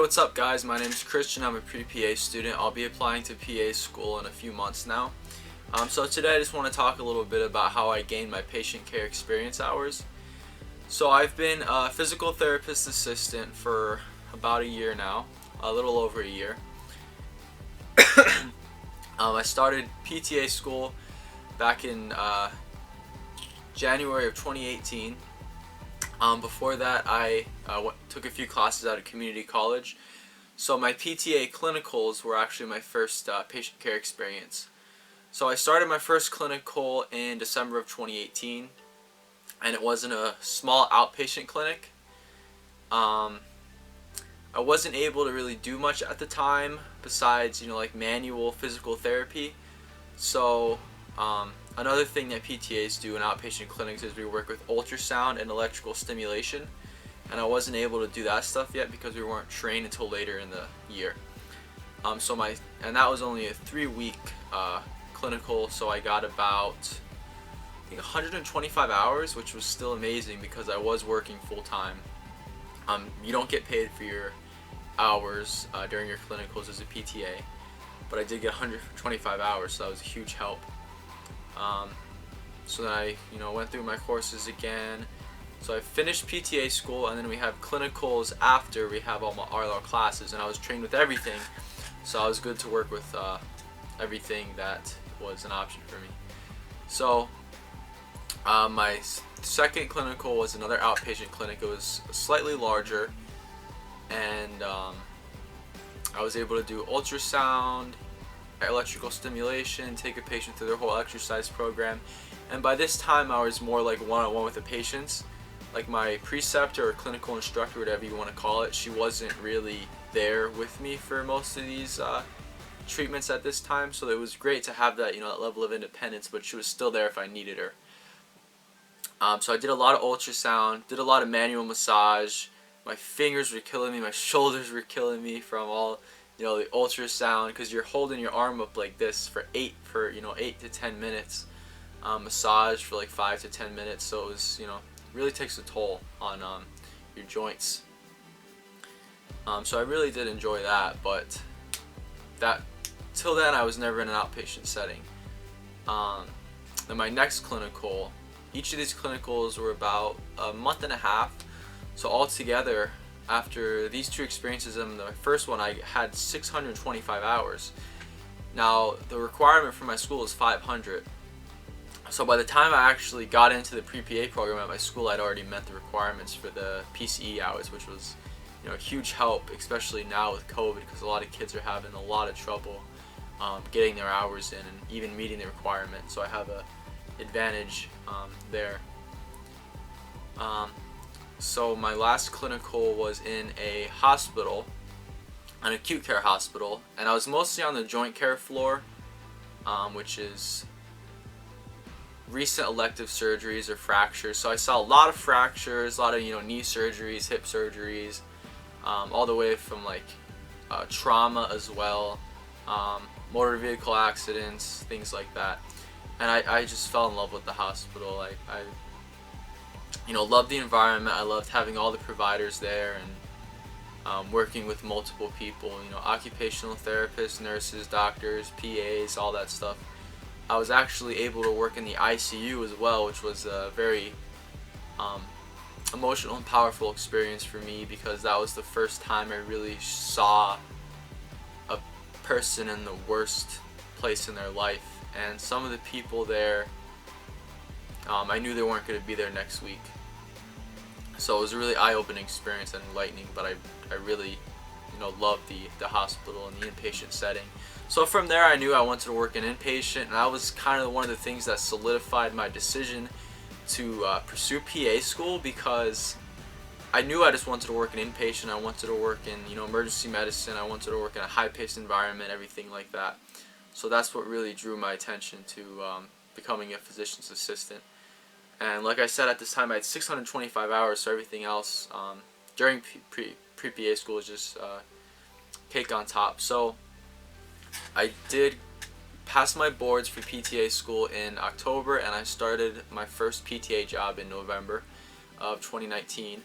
What's up guys, my name is Christian. I'm a pre-PA student. I'll be applying to PA school in a few months now. So today I just want to talk a little bit about how I gained my patient care experience hours. So I've been a physical therapist assistant for about a year now, a little over a year. I started PTA school back in January of 2018. Before that, I took a few classes out of community college. So my PTA clinicals were actually my first patient care experience. So I started my first clinical in December of 2018, and it was in a small outpatient clinic. I wasn't able to really do much at the time besides, like manual physical therapy. So another thing that PTAs do in outpatient clinics is we work with ultrasound and electrical stimulation, and I wasn't able to do that stuff yet because we weren't trained until later in the year. And that was only a 3-week clinical, so I got about I think 125 hours, which was still amazing because I was working full time. You don't get paid for your hours during your clinicals as a PTA, but I did get 125 hours, so that was a huge help. So then I went through my courses again. So I finished PTA school, and then we have clinicals after we have all our classes, and I was trained with everything, so I was good to work with everything that was an option for me. So my second clinical was another outpatient clinic. It was slightly larger, and I was able to do ultrasound, electrical stimulation, take a patient through their whole exercise program. And by this time I was more like one-on-one with the patients. Like my preceptor or clinical instructor, whatever you want to call it, she wasn't really there with me for most of these treatments at this time, so it was great to have that that level of independence, but she was still there if I needed her. So I did a lot of ultrasound, did a lot of manual massage. My fingers were killing me, my shoulders were killing me from all the ultrasound, because you're holding your arm up like this for 8 to 10 minutes, massage for like 5 to 10 minutes. So it was really takes a toll on your joints. So I really did enjoy that, but till then I was never in an outpatient setting. Then my next clinical, each of these clinicals were about a month and a half. So altogether, after these two experiences and the first one, I had 625 hours. Now, the requirement for my school is 500. So by the time I actually got into the pre-PA program at my school, I'd already met the requirements for the PCE hours, which was a huge help, especially now with COVID, because a lot of kids are having a lot of trouble getting their hours in and even meeting the requirement. So I have a advantage there. So my last clinical was in a hospital, an acute care hospital, and I was mostly on the joint care floor, which is recent elective surgeries or fractures. So I saw a lot of fractures, a lot of knee surgeries, hip surgeries, all the way from like trauma as well, motor vehicle accidents, things like that. And I just fell in love with the hospital. I loved the environment. I loved having all the providers there and working with multiple people, occupational therapists, nurses, doctors, PAs, all that stuff. I was actually able to work in the ICU as well, which was a very emotional and powerful experience for me, because that was the first time I really saw a person in the worst place in their life. And some of the people there, I knew they weren't going to be there next week. So it was a really eye-opening experience and enlightening, but I really loved the hospital and the inpatient setting. So from there I knew I wanted to work in inpatient, and that was kind of one of the things that solidified my decision to pursue PA school, because I knew I just wanted to work in inpatient. I wanted to work in emergency medicine. I wanted to work in a high-paced environment, everything like that. So that's what really drew my attention to becoming a physician's assistant. And like I said, at this time I had 625 hours, so everything else during pre-PA school was just cake on top. So I did pass my boards for PTA school in October, and I started my first PTA job in November of 2019.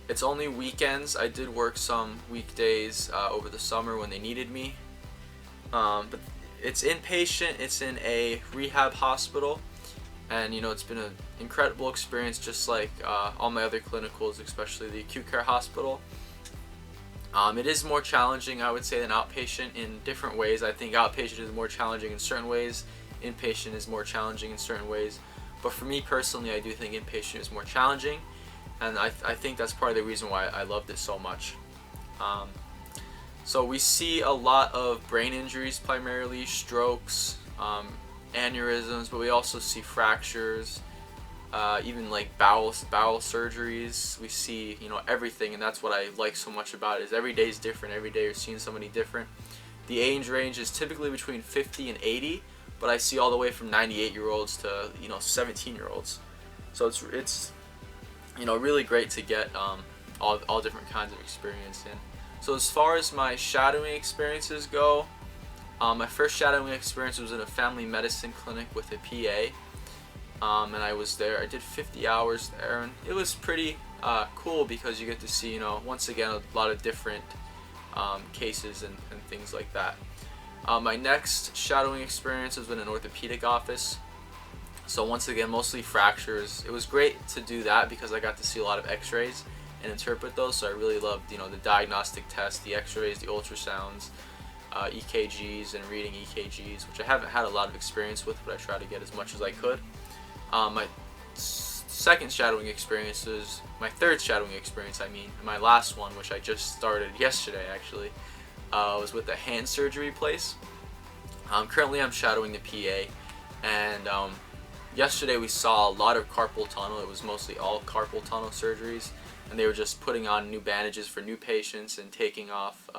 It's only weekends. I did work some weekdays over the summer when they needed me. But it's inpatient. It's in a rehab hospital, and it's been an incredible experience, just like all my other clinicals, especially the acute care hospital. It is more challenging, I would say, than outpatient in different ways. I think outpatient is more challenging in certain ways. Inpatient is more challenging in certain ways. But for me personally, I do think inpatient is more challenging, and I think that's part of the reason why I loved it so much. So we see a lot of brain injuries, primarily strokes, aneurysms, but we also see fractures, even like bowel surgeries. We see everything, and that's what I like so much about it. Is every day is different. Every day you're seeing somebody different. The age range is typically between 50 and 80, but I see all the way from 98-year-olds to 17-year-olds. So it's really great to get all different kinds of experience in. So as far as my shadowing experiences go, my first shadowing experience was in a family medicine clinic with a PA, and I was there. I did 50 hours there, and it was pretty cool because you get to see, once again, a lot of different cases and things like that. My next shadowing experience was in an orthopedic office. So once again, mostly fractures. It was great to do that because I got to see a lot of x-rays and interpret those. So I really loved, the diagnostic tests, the x-rays, the ultrasounds, EKGs, and reading EKGs, which I haven't had a lot of experience with, but I try to get as much as I could. My second shadowing experience is my third shadowing experience, and my last one, which I just started yesterday actually, was with a hand surgery place. Currently I'm shadowing the PA, and yesterday we saw a lot of carpal tunnel. It was mostly all carpal tunnel surgeries, and they were just putting on new bandages for new patients and taking off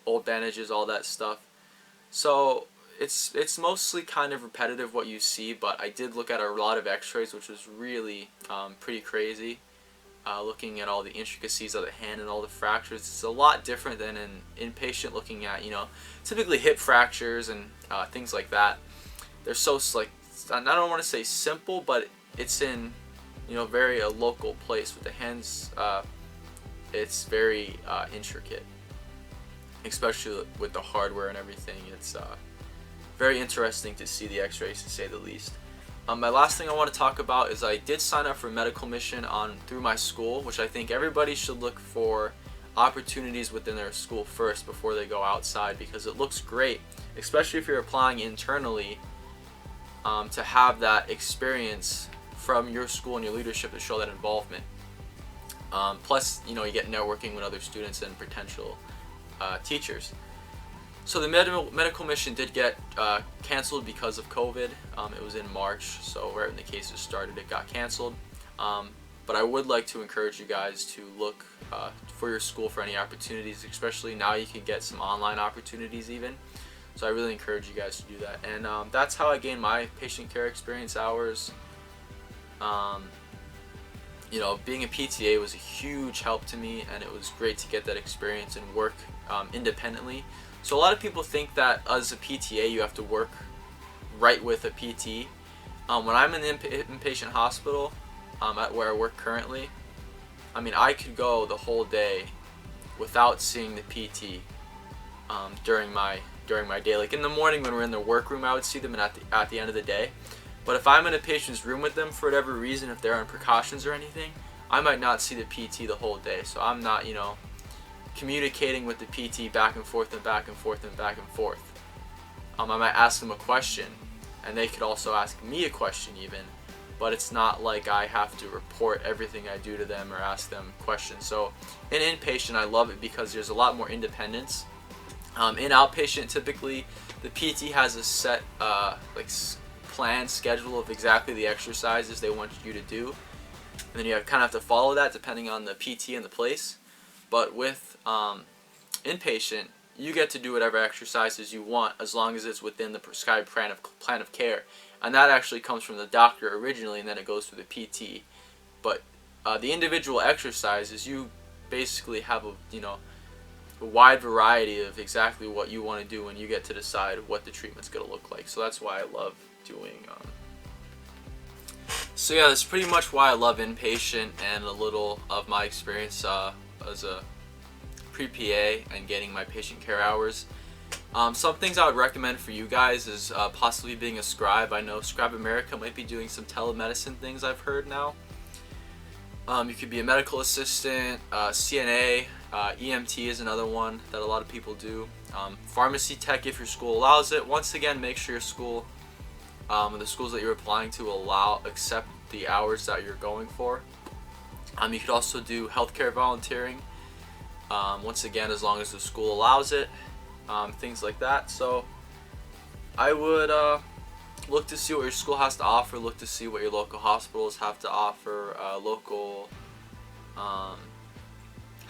old bandages, all that stuff. So it's mostly kind of repetitive what you see, but I did look at a lot of x-rays, which was really pretty crazy. Looking at all the intricacies of the hand and all the fractures. It's a lot different than an inpatient looking at, typically hip fractures and things like that. They're so, like, I don't want to say simple, but it's in, very a local place. With the hands, it's very intricate, especially with the hardware and everything. It's very interesting to see the x-rays, to say the least. My last thing I want to talk about is I did sign up for medical mission through my school, which I think everybody should look for opportunities within their school first before they go outside, because it looks great, especially if you're applying internally, to have that experience from your school and your leadership to show that involvement. Plus, you get networking with other students and potential teachers. So the medical mission did get canceled because of COVID. It was in March, so right when the cases started, it got canceled. But I would like to encourage you guys to look for your school for any opportunities, especially now you can get some online opportunities even. So I really encourage you guys to do that. And that's how I gained my patient care experience hours. Being a PTA was a huge help to me, and it was great to get that experience and work independently. So a lot of people think that as a PTA you have to work right with a PT. When I'm in the inpatient hospital, at where I work currently, I could go the whole day without seeing the PT during my day. Like in the morning when we're in the workroom, I would see them, and at the end of the day. But if I'm in a patient's room with them for whatever reason, if they're on precautions or anything, I might not see the PT the whole day. So I'm not, communicating with the PT back and forth and back and forth and back and forth. I might ask them a question, and they could also ask me a question even, but it's not like I have to report everything I do to them or ask them questions. So in inpatient, I love it because there's a lot more independence. In outpatient, typically the PT has a set plan schedule of exactly the exercises they want you to do, and then you kind of have to follow that depending on the PT and the place. But with inpatient, you get to do whatever exercises you want as long as it's within the prescribed plan of care, and that actually comes from the doctor originally, and then it goes through the PT. But the individual exercises, you basically have a wide variety of exactly what you want to do, and you get to decide what the treatment's going to look like. So that's why I love doing So yeah, that's pretty much why I love Inpatient and a little of my experience as a pre-PA and getting my patient care hours. Some things I would recommend for you guys is possibly being a scribe. I know ScribeAmerica might be doing some telemedicine things, I've heard now. You could be a medical assistant, CNA, EMT is another one that a lot of people do. Pharmacy tech if your school allows it. Once again, make sure your school, the schools that you're applying to accept the hours that you're going for. You could also do healthcare volunteering. Once again, as long as the school allows it, things like that. So I would look to see what your school has to offer, look to see what your local hospitals have to offer, local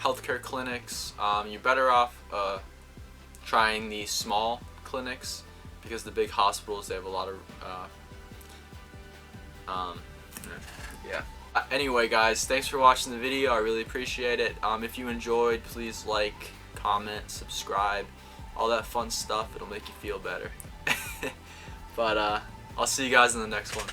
healthcare clinics. You're better off trying the small clinics, because the big hospitals, they have a lot of yeah. Anyway guys, thanks for watching the video. I really appreciate it. If you enjoyed, please like, comment, subscribe, all that fun stuff. It'll make you feel better. But I'll see you guys in the next one.